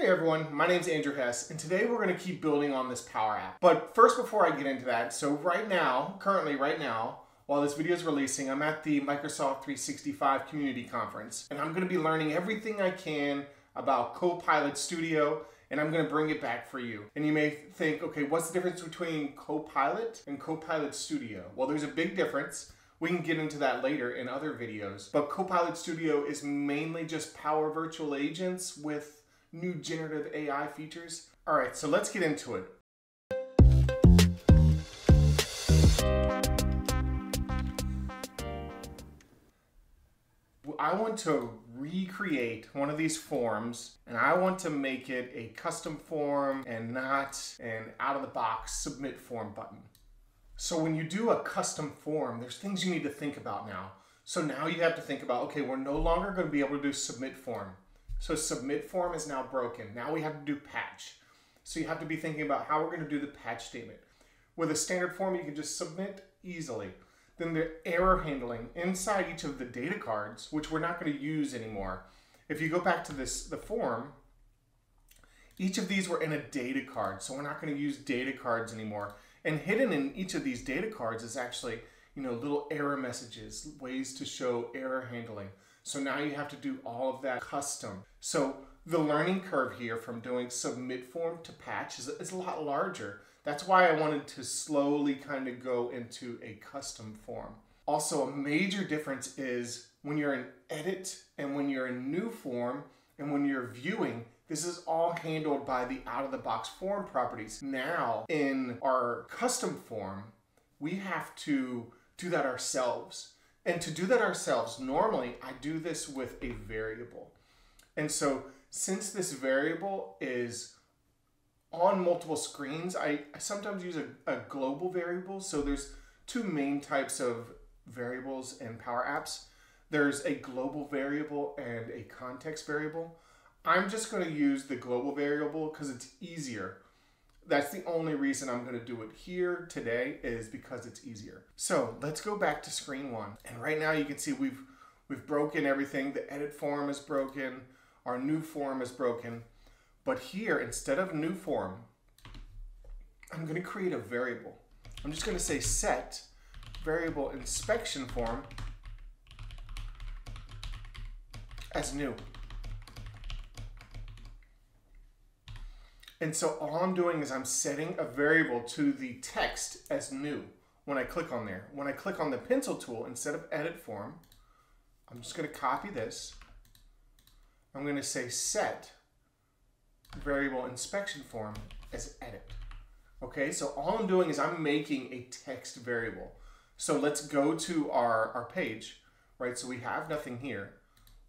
Hey everyone, my name's Andrew Hess, and today we're going to keep building on this Power App. But first, before I get into that, so currently right now, while this video is releasing, I'm at the Microsoft 365 Community Conference, and I'm going to be learning everything I can about Copilot Studio, and I'm going to bring it back for you. And you may think, okay, what's the difference between Copilot and Copilot Studio? Well, there's a big difference. We can get into that later in other videos, but Copilot Studio is mainly just Power Virtual Agents with new generative AI features. All right, so let's get into it. I want to recreate one of these forms, and I want to make it a custom form and not an out-of-the-box submit form button. So when you do a custom form, there's things you need to think about now. So now you have to think about, okay, we're no longer going to be able to do submit form. So submit form is now broken. Now we have to do patch. So you have to be thinking about how we're going to do the patch statement. With a standard form, you can just submit easily. Then the error handling inside each of the data cards, which we're not going to use anymore. If you go back to the form, each of these were in a data card. So we're not going to use data cards anymore. And hidden in each of these data cards is actually, little error messages, ways to show error handling. So now you have to do all of that custom. So the learning curve here from doing submit form to patch is a lot larger. That's why I wanted to slowly kind of go into a custom form. Also, a major difference is when you're in edit and when you're in new form and when you're viewing, this is all handled by the out-of-the-box form properties. Now, in our custom form, we have to do that ourselves. And to do that ourselves, normally I do this with a variable. And so since this variable is on multiple screens, I sometimes use a global variable. So there's two main types of variables in Power Apps. There's a global variable and a context variable. I'm just going to use the global variable because it's easier. That's the only reason I'm going to do it here today, is because it's easier. So let's go back to screen one. And right now you can see we've broken everything. The edit form is broken. Our new form is broken. But here, instead of new form, I'm going to create a variable. I'm just going to say set variable inspection form as new. And so all I'm doing is I'm setting a variable to the text as new when I click on there. When I click on the pencil tool, instead of edit form, I'm just going to copy this. I'm going to say set variable inspection form as edit. Okay, so all I'm doing is I'm making a text variable. So let's go to our page, right? So we have nothing here.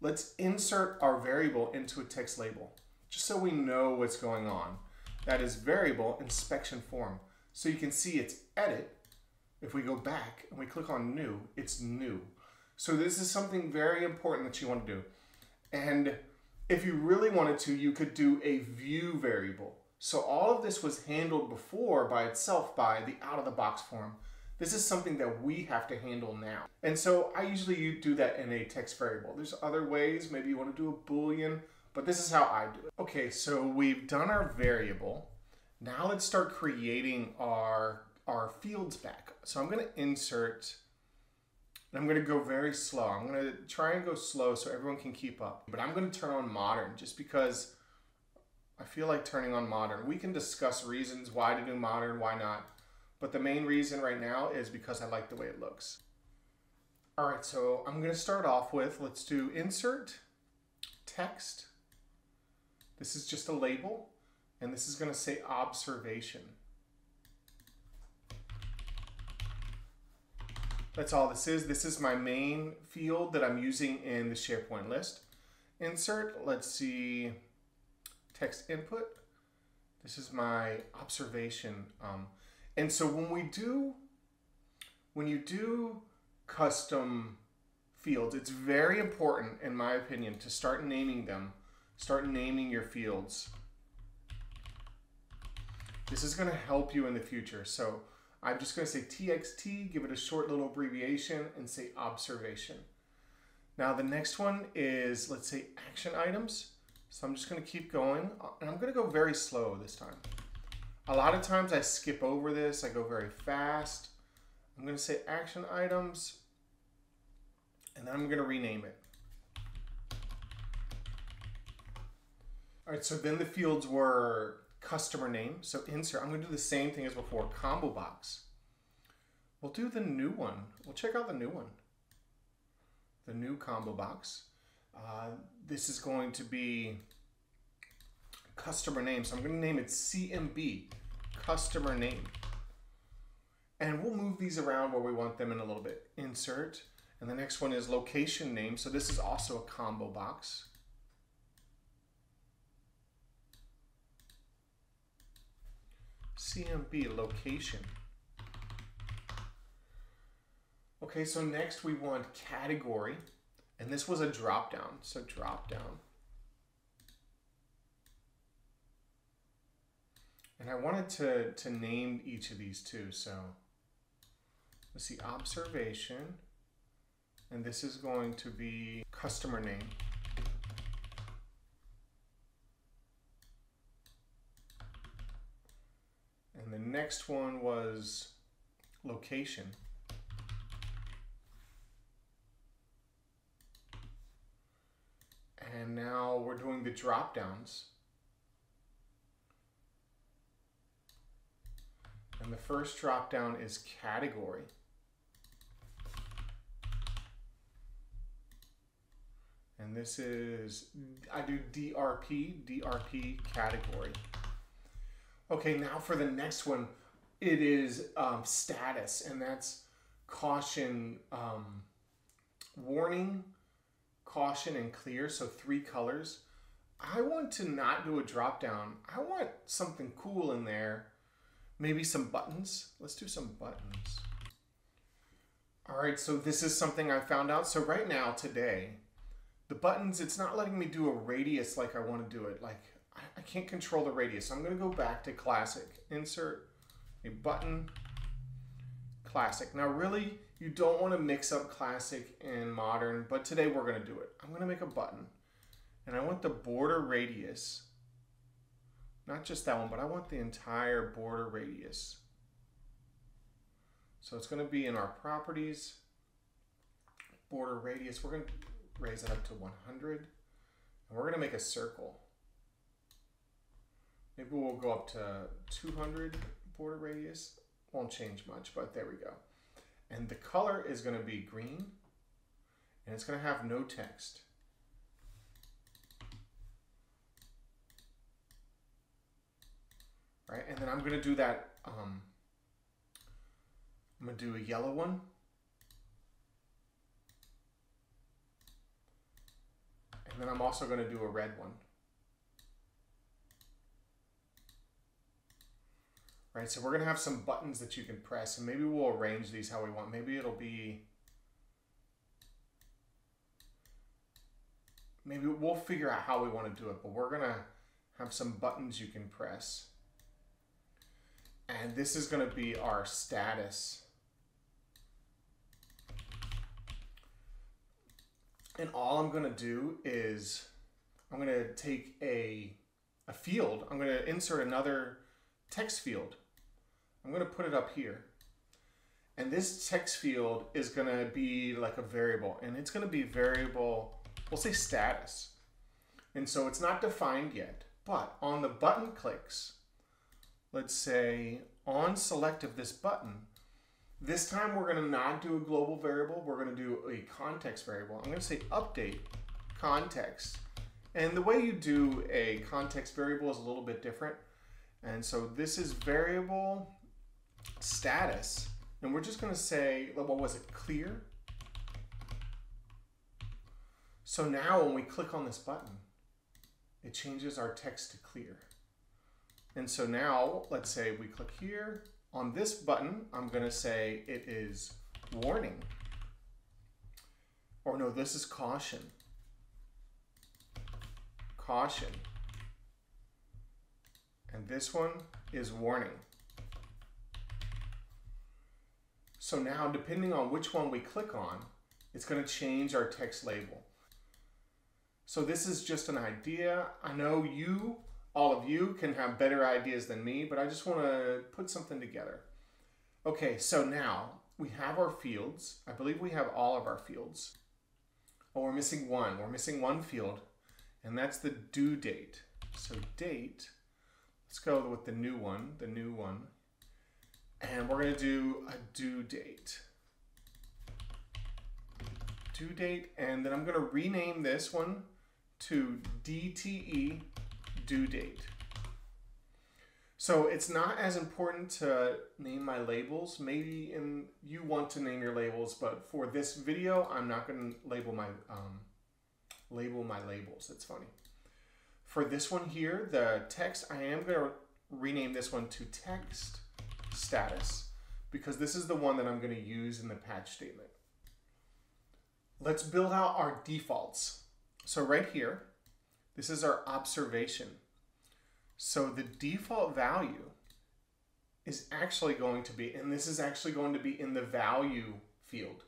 Let's insert our variable into a text label, just so we know what's going on. That is variable inspection form. So you can see it's edit. If we go back and we click on new, it's new. So this is something very important that you want to do. And if you really wanted to, you could do a view variable. So all of this was handled before by itself by the out-of-the-box form. This is something that we have to handle now. And so I usually do that in a text variable. There's other ways. Maybe you want to do a Boolean. But this is how I do it. Okay, so we've done our variable. Now let's start creating our fields back. So I'm going to insert, and I'm going to go very slow. I'm going to try and go slow so everyone can keep up. But I'm going to turn on modern just because I feel like turning on modern. We can discuss reasons why to do modern, why not. But the main reason right now is because I like the way it looks. All right, so I'm going to start off with, let's do insert text. This is just a label, and this is going to say observation. That's all this is. This is my main field that I'm using in the SharePoint list. Insert, let's see, text input. This is my observation. And so when you do custom fields, it's very important, in my opinion, to start naming them. Start naming your fields. This is going to help you in the future. So I'm just going to say TXT, give it a short little abbreviation, and say observation. Now the next one is, let's say, action items. So I'm just going to keep going, and I'm going to go very slow this time. A lot of times I skip over this, I go very fast. I'm going to say action items, and then I'm going to rename it. All right, so then the fields were customer name, so insert. I'm going to do the same thing as before, combo box. We'll do the new one. We'll check out the new one. The new combo box. This is going to be customer name. So I'm going to name it CMB, customer name. And we'll move these around where we want them in a little bit. Insert. And the next one is location name. So this is also a combo box. CMB, location. Okay, so next we want category. And this was a drop down. So drop down. And I wanted to name each of these too. So let's see, observation. And this is going to be customer name. And the next one was location. And now we're doing the drop downs. And the first drop down is category. And this is, I do DRP category. Okay, now for the next one, it is status, and that's caution, warning, caution, and clear, so 3 colors. I want to not do a drop down. I want something cool in there. Maybe some buttons. Let's do some buttons. All right, so this is something I found out. So right now, today, the buttons, it's not letting me do a radius like I want to do it. Like, I can't control the radius. So I'm going to go back to classic. Insert a button, classic. Now really, you don't want to mix up classic and modern, but today we're going to do it. I'm going to make a button, and I want the border radius. Not just that one, but I want the entire border radius. So it's going to be in our properties, border radius. We're going to raise it up to 100. And we're going to make a circle. Maybe we'll go up to 200 border radius. Won't change much, but there we go. And the color is going to be green, and it's going to have no text. Right, and then I'm going to do that, I'm going to do a yellow one. And then I'm also going to do a red one. Right, so we're going to have some buttons that you can press, and maybe we'll arrange these how we want. Maybe it'll be, maybe we'll figure out how we want to do it, but we're going to have some buttons you can press. And this is going to be our status. And all I'm going to do is I'm going to take a field. I'm going to insert another text field. I'm going to put it up here. And this text field is going to be like a variable. And it's going to be variable, we'll say status. And so it's not defined yet. But on the button clicks, let's say on select of this button, this time we're going to not do a global variable. We're going to do a context variable. I'm going to say update context. And the way you do a context variable is a little bit different. And so this is variable status. And we're just going to say, what was it, clear? So now when we click on this button, it changes our text to clear. And so now, let's say we click here. On this button, I'm going to say it is warning. Or no, this is caution. Caution. And this one is warning. So now, depending on which one we click on, it's going to change our text label. So this is just an idea. I know all of you can have better ideas than me, but I just want to put something together. Okay, so now we have our fields. I believe we have all of our fields. Oh, we're missing one. We're missing one field, and that's the due date. So date, let's go with the new one, and we're going to do a due date. Due date, and then I'm going to rename this one to DTE due date. So it's not as important to name my labels. Maybe you want to name your labels, but for this video, I'm not going to label my labels. That's funny. For this one here, the text, I am going to rename this one to text status because this is the one that I'm going to use in the patch statement. Let's build out our defaults. So right here, this is our observation. So the default value is actually going to be, and this is actually going to be in the value field.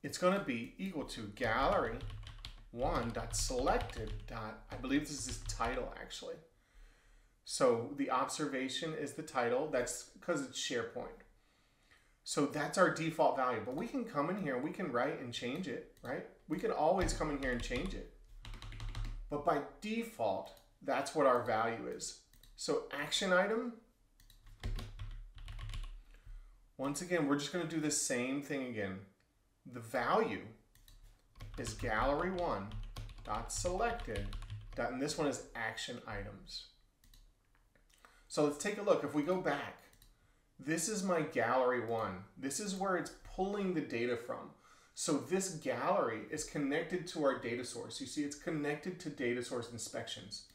It's going to be equal to gallery1.selected. I believe this is title actually. So the observation is the title. That's because it's SharePoint. So that's our default value, but we can come in here, we can write and change it, right? We can always come in here and change it. But by default, that's what our value is. So action item, once again, we're just going to do the same thing again. The value is gallery1.selected, and this one is action items. So let's take a look. If we go back, this is my gallery 1. This is where it's pulling the data from. So this gallery is connected to our data source. You see, it's connected to data source inspections.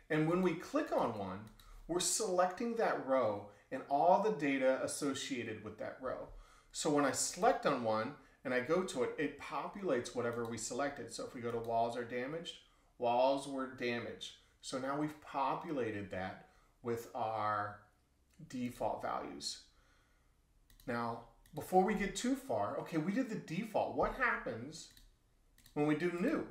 And when we click on one, we're selecting that row and all the data associated with that row. So when I select on one and I go to it, it populates whatever we selected. So if we go to walls are damaged, walls were damaged. So now we've populated that with our default values. Now, before we get too far, okay, we did the default. What happens when we do new?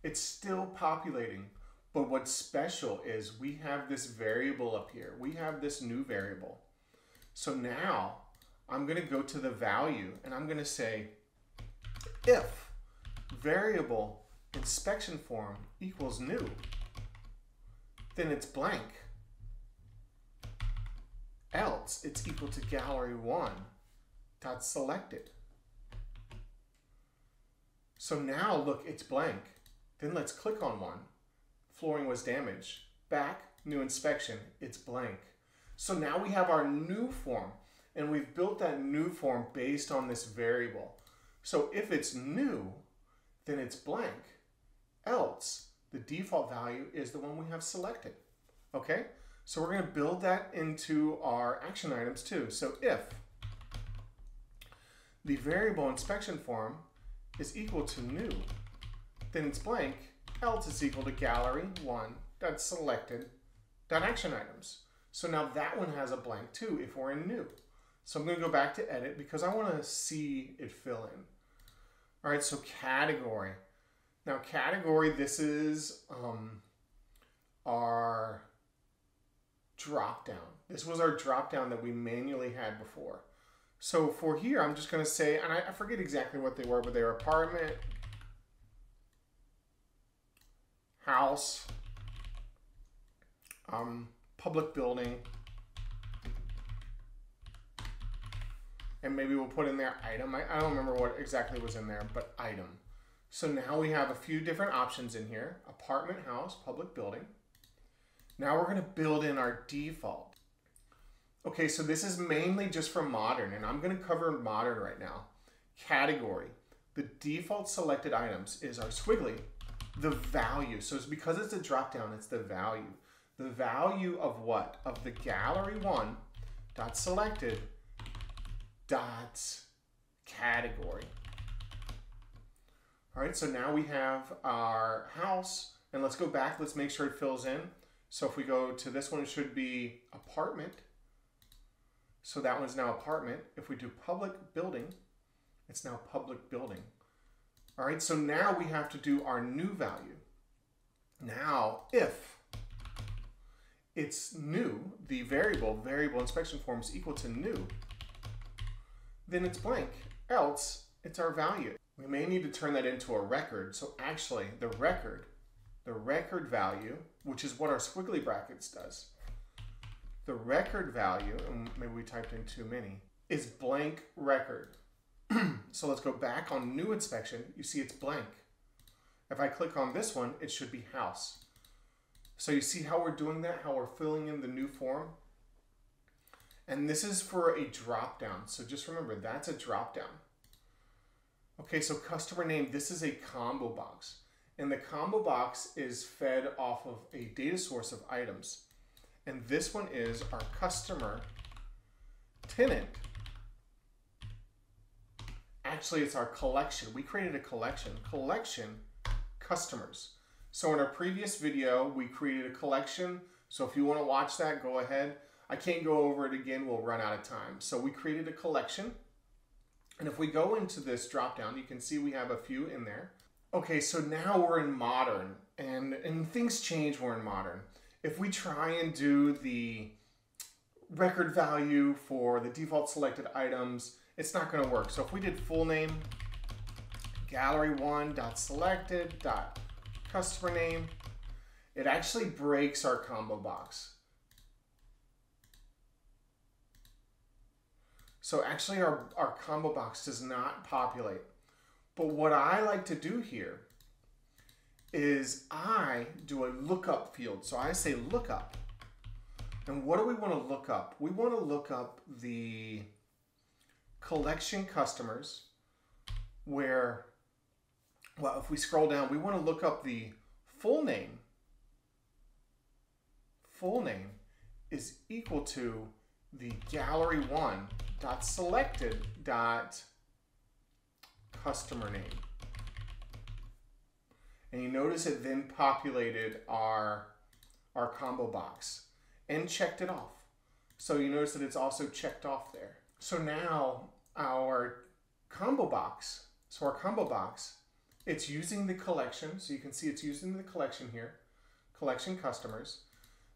It's still populating, but what's special is we have this variable up here. We have this new variable. So now I'm going to go to the value and I'm going to say if variable inspection form equals new, then it's blank. Else it's equal to gallery1.selected. So now look, it's blank. Then let's click on one. Flooring was damaged. Back, new inspection, it's blank. So now we have our new form, and we've built that new form based on this variable. So if it's new, then it's blank. Else, the default value is the one we have selected. Okay? So we're going to build that into our action items too. So if the variable inspection form is equal to new, then it's blank, else it's equal to gallery1.selected.actionItems. So now that one has a blank too if we're in new. So I'm going to go back to edit because I want to see it fill in. All right, so category. Now category, this is our drop down. This was our drop down that we manually had before. So for here, I'm just going to say, and I forget exactly what they were, but they were apartment, house, public building, and maybe we'll put in there item. I don't remember what exactly was in there, but item. So now we have a few different options in here. Apartment, house, public building. Now we're going to build in our default. Okay, so this is mainly just for modern, and I'm going to cover modern right now. Category. The default selected items is our squiggly, the value. So it's because it's a drop down, it's the value. The value of what? Of the gallery1.selected.category. All right, so now we have our house, and let's go back. Let's make sure it fills in. So if we go to this one, it should be apartment. So that one's now apartment. If we do public building, it's now public building. All right, so now we have to do our new value. Now, if it's new, the variable inspection form is equal to new, then it's blank, else it's our value. We may need to turn that into a record. So actually the record value, which is what our squiggly brackets does, the record value, and maybe we typed in too many, is blank record. So let's go back on new inspection. You see it's blank. If I click on this one, it should be house. So you see how we're doing that, how we're filling in the new form? And this is for a drop down. So just remember, that's a drop down. Okay, so customer name, this is a combo box. And the combo box is fed off of a data source of items. And this one is our customer tenant. Actually, it's our collection. We created a collection customers. So in our previous video, we created a collection. So if you want to watch that, go ahead. I can't go over it again. We'll run out of time. So we created a collection. And if we go into this drop down, you can see we have a few in there. Okay, so now we're in modern, and things change when we're in modern. If we try and do the record value for the default selected items, it's not going to work. So if we did full name, gallery1.selected.customer name, it actually breaks our combo box. So actually our combo box does not populate. But what I like to do here is I do a lookup field. So I say lookup. And what do we want to look up? We want to look up the collection customers where, well, if we scroll down, we want to look up the full name. Full name is equal to the gallery1.selected.customer name. And you notice it then populated our combo box and checked it off. So you notice that it's also checked off there. So now our combo box, it's using the collection. So you can see it's using the collection here, collection customers.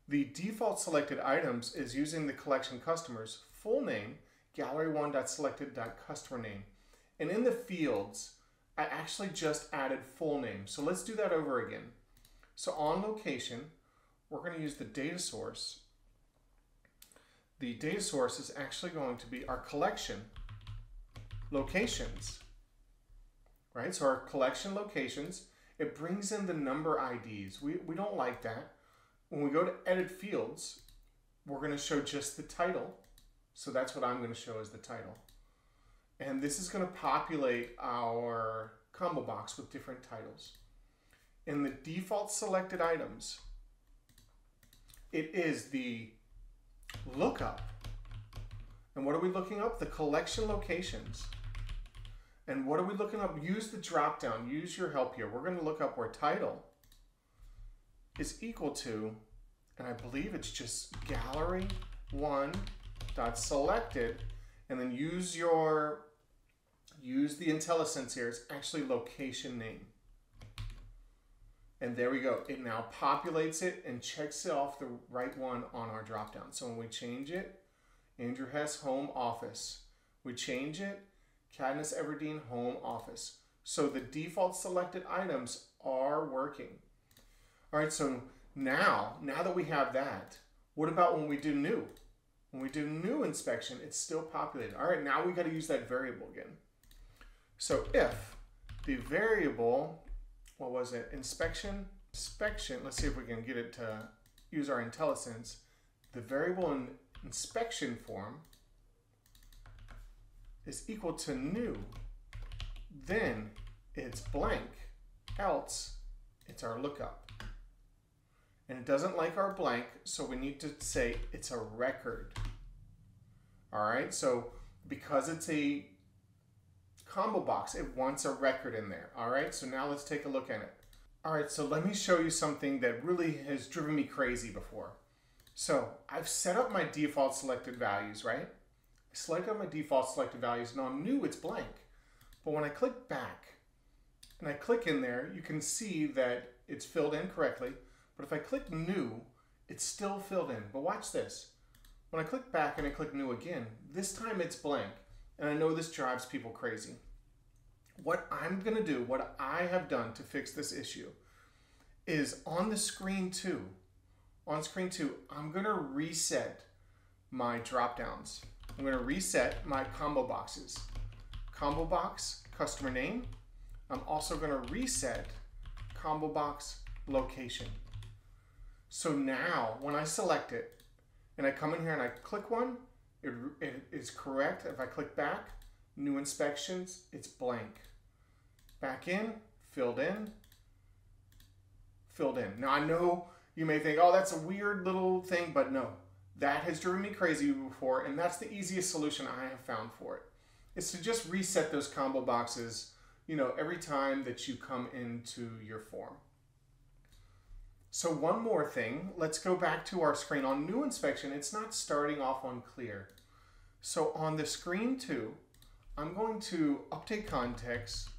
The default selected items is using the collection customers full name, gallery1.selected.customer name. And in the fields, I actually just added full name. So let's do that over again. So on location, we're going to use the data source. The data source is actually going to be our collection locations, right? So our collection locations, it brings in the number IDs. We don't like that. When we go to edit fields, we're going to show just the title. So that's what I'm going to show as the title. And this is going to populate our combo box with different titles. In the default selected items, it is the lookup. And what are we looking up? The collection locations. And what are we looking up? Use the drop down. Use your help here. We're going to look up where title is equal to, and I believe it's just gallery1.selected, and then use the IntelliSense here. It's actually location name. And there we go. It now populates it and checks it off the right one on our dropdown. So when we change it, Andrew Hess home office. We change it, Cadmus Everdeen home office. So the default selected items are working. All right, so now that we have that, what about when we do new? When we do new inspection, it's still populated. All right, now we got to use that variable again. So if the variable, what was it? Inspection, let's see if we can get it to use our IntelliSense. The variable in inspection form is equal to new, then it's blank, else it's our lookup. And it doesn't like our blank, so we need to say it's a record. All right, so because it's a combo box, it wants a record in there. All right, so now let's take a look at it. All right, so let me show you something that really has driven me crazy before. So I've set up my default selected values, right? I select up my default selected values, and on new it's blank. But when I click back and I click in there, you can see that it's filled in correctly. But if I click new, it's still filled in. But watch this. When I click back and I click new again, this time it's blank. And I know this drives people crazy. What I'm going to do, what I have done to fix this issue is on the screen 2, I'm going to reset my drop-downs. I'm going to reset my combo boxes. Combo box customer name. I'm also going to reset combo box location. So now when I select it and I come in here and I click one, it is correct. If I click back, new inspections, it's blank. Back in, filled in, filled in. Now I know you may think, oh, that's a weird little thing, but no, that has driven me crazy before, and that's the easiest solution I have found for it. Is to just reset those combo boxes, every time that you come into your form. So one more thing, let's go back to our screen. On new inspection, it's not starting off on clear. So on the screen 2, I'm going to update context.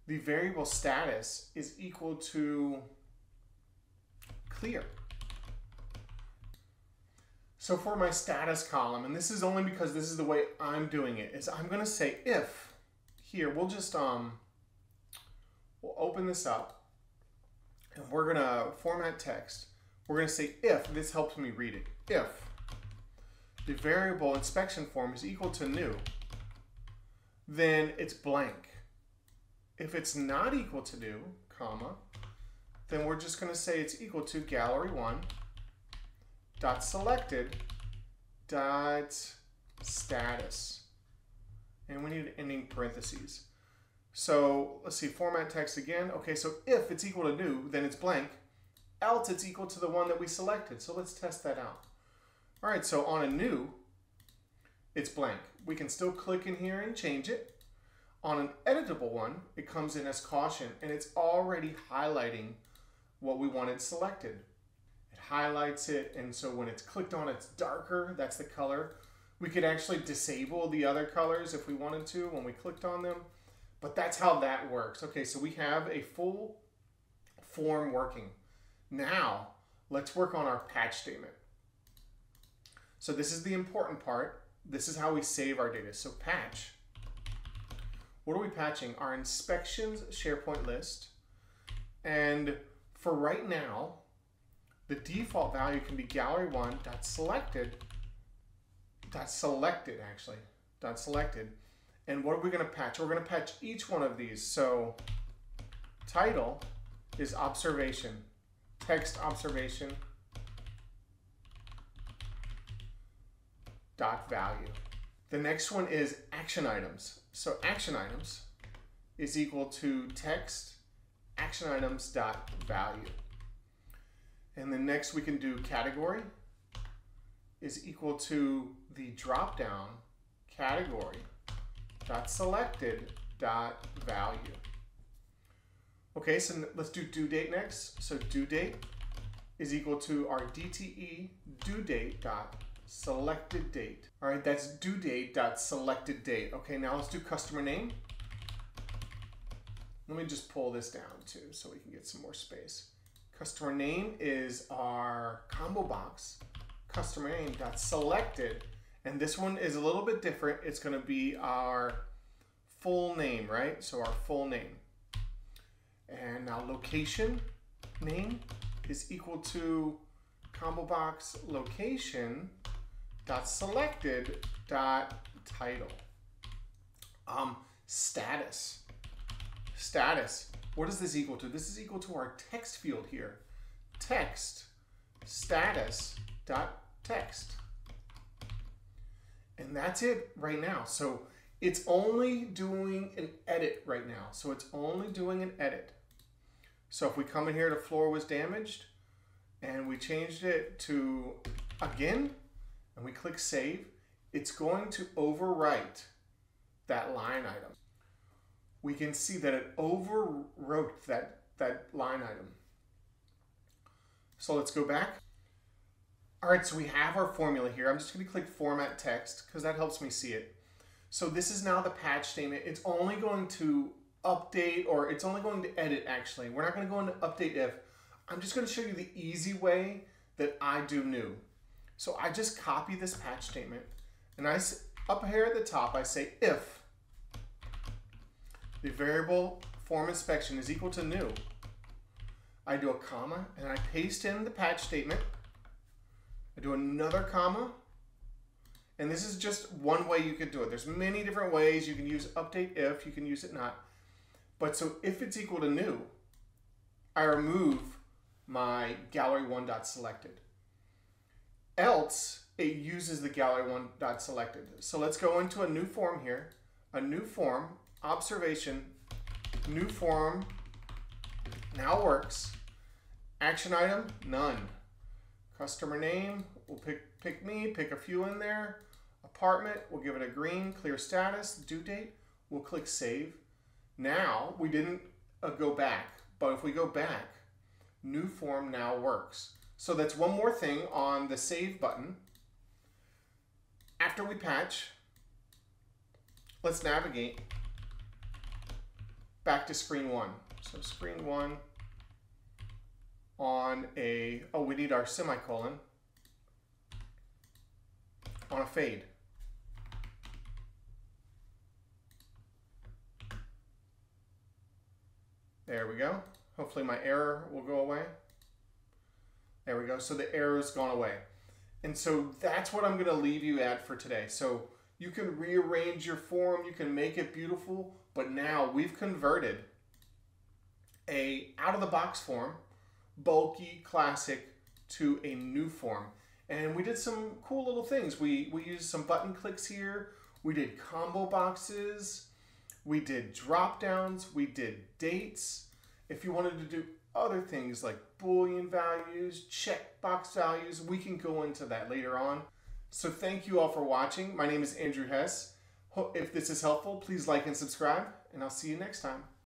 The variable status is equal to clear. So for my status column, and this is only because this is the way I'm doing it, is I'm going to say if, here, we'll just, we'll open this up, and we're going to format text. We're going to say if, this helps me read it, if the variable inspection form is equal to new, then it's blank. If it's not equal to new, comma, then we're just going to say it's equal to gallery1 dot selected dot status, and we need ending parentheses. So let's see, format text again. Okay, so if it's equal to new, then it's blank, else it's equal to the one that we selected. So let's test that out. All right, so on a new, it's blank. We can still click in here and change it. On an editable one, it comes in as caution, and it's already highlighting what we wanted selected. It highlights it, and so when it's clicked on, it's darker. That's the color. We could actually disable the other colors if we wanted to when we clicked on them, but that's how that works. Okay, so we have a full form working. Now, let's work on our patch statement. So this is the important part. This is how we save our data. So patch. What are we patching? Our inspections SharePoint list. And for right now, the default value can be gallery1.selected. And what are we going to patch? We're going to patch each one of these. So title is observation, text observation dot value. The next one is action items. So action items is equal to text action items dot value. And then next we can do category is equal to the drop down category dot selected dot value. Okay, so let's do due date next. So due date is equal to our DTE due date dot selected date. All right, that's due date dot selected date. Okay, now let's do customer name. Let me just pull this down too so we can get some more space. Customer name is our combo box, customer name dot selected, and this one is a little bit different. It's going to be our full name, right? So our full name. And now location name is equal to combo box location dot selected dot title. Status. What is this equal to? This is equal to our text field here. Text status dot text. And that's it right now. So it's only doing an edit right now. So it's only doing an edit. So if we come in here to floor was damaged and we changed it to again, and we click save, it's going to overwrite that line item. We can see that it overwrote that line item. So let's go back. All right, so we have our formula here. I'm just going to click format text because that helps me see it. So this is now the patch statement. It's only going to update, or it's only going to edit actually. We're not going to go into update if. I'm just going to show you the easy way that I do new. So I just copy this patch statement, and up here at the top I say if the variable form inspection is equal to new. I do a comma and I paste in the patch statement. I do another comma, and this is just one way you could do it. There's many different ways. You can use update if, you can use it not. But so if it's equal to new, I remove my gallery1.selected. Else, it uses the gallery1.selected. So let's go into a new form here. A new form, observation, new form, now works. Action item, none. Customer name, we'll pick me, pick a few in there. Apartment, we'll give it a green, clear status. Due date, we'll click save. Now, we didn't go back, but if we go back, new form now works. So that's one more thing on the save button. After we patch, let's navigate back to screen one. So screen one on a, oh, we need our semicolon on a fade. There we go. Hopefully my error will go away. There we go. So the error has gone away. And so that's what I'm going to leave you at for today. So you can rearrange your form, you can make it beautiful, but now we've converted a out-of-the-box form, bulky, classic, to a new form. And we did some cool little things. We used some button clicks here. We did combo boxes. We did drop-downs. We did dates. If you wanted to do other things like Boolean values, checkbox values, we can go into that later on. So thank you all for watching. My name is Andrew Hess. If this is helpful, please like and subscribe, and I'll see you next time.